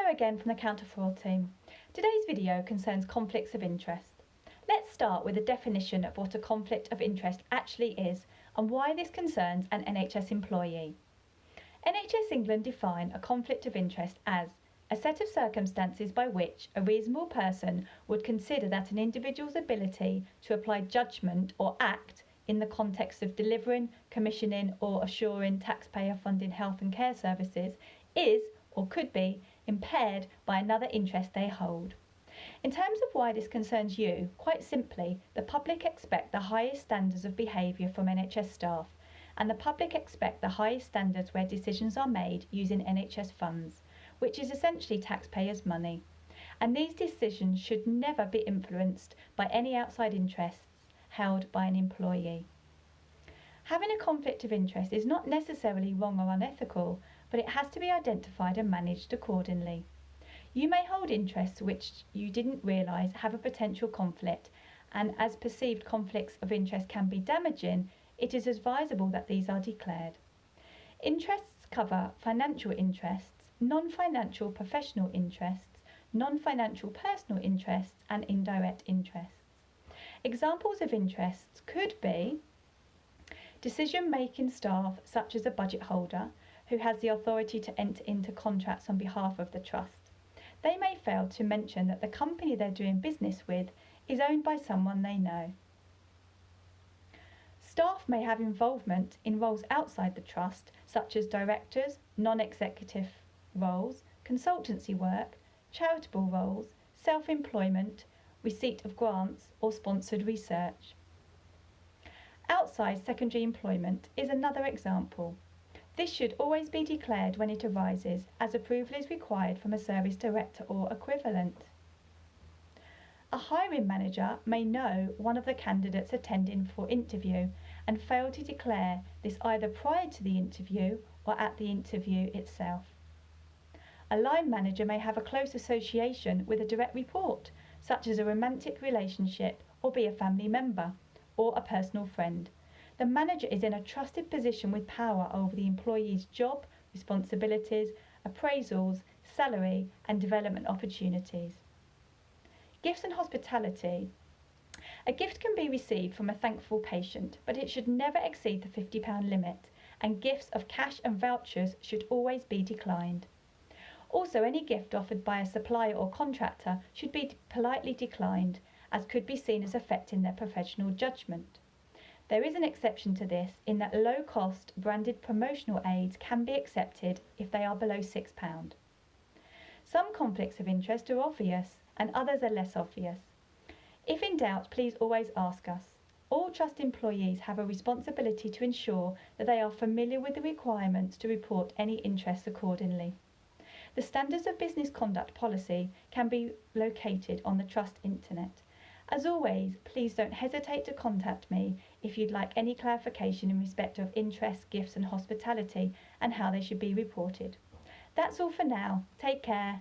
Hello again from the Counterfraud team. Today's video concerns conflicts of interest. Let's start with a definition of what a conflict of interest actually is and why this concerns an NHS employee. NHS England define a conflict of interest as a set of circumstances by which a reasonable person would consider that an individual's ability to apply judgment or act in the context of delivering, commissioning or assuring taxpayer-funded health and care services is or could be impaired by another interest they hold. In terms of why this concerns you, quite simply, the public expect the highest standards of behaviour from NHS staff, and the public expect the highest standards where decisions are made using NHS funds, which is essentially taxpayers' money. And these decisions should never be influenced by any outside interests held by an employee. Having a conflict of interest is not necessarily wrong or unethical, but it has to be identified and managed accordingly. You may hold interests which you didn't realise have a potential conflict, and as perceived conflicts of interest can be damaging, it is advisable that these are declared. Interests cover financial interests, non-financial professional interests, non-financial personal interests, and indirect interests. Examples of interests could be decision-making staff such as a budget holder, who has the authority to enter into contracts on behalf of the trust. They may fail to mention that the company they're doing business with is owned by someone they know. Staff may have involvement in roles outside the trust, such as directors, non-executive roles, consultancy work, charitable roles, self-employment, receipt of grants or sponsored research. Outside secondary employment is another example. This should always be declared when it arises, as approval is required from a service director or equivalent. A hiring manager may know one of the candidates attending for interview and fail to declare this either prior to the interview or at the interview itself. A line manager may have a close association with a direct report, such as a romantic relationship or be a family member or a personal friend. The manager is in a trusted position with power over the employee's job, responsibilities, appraisals, salary and development opportunities. Gifts and hospitality. A gift can be received from a thankful patient, but it should never exceed the £50 limit, and gifts of cash and vouchers should always be declined. Also, any gift offered by a supplier or contractor should be politely declined, as could be seen as affecting their professional judgment. There is an exception to this in that low-cost branded promotional aids can be accepted if they are below £6. Some conflicts of interest are obvious and others are less obvious. If in doubt, please always ask us. All trust employees have a responsibility to ensure that they are familiar with the requirements to report any interests accordingly. The Standards of Business Conduct policy can be located on the Trust Internet. As always, please don't hesitate to contact me if you'd like any clarification in respect of interests, gifts and hospitality and how they should be reported. That's all for now. Take care.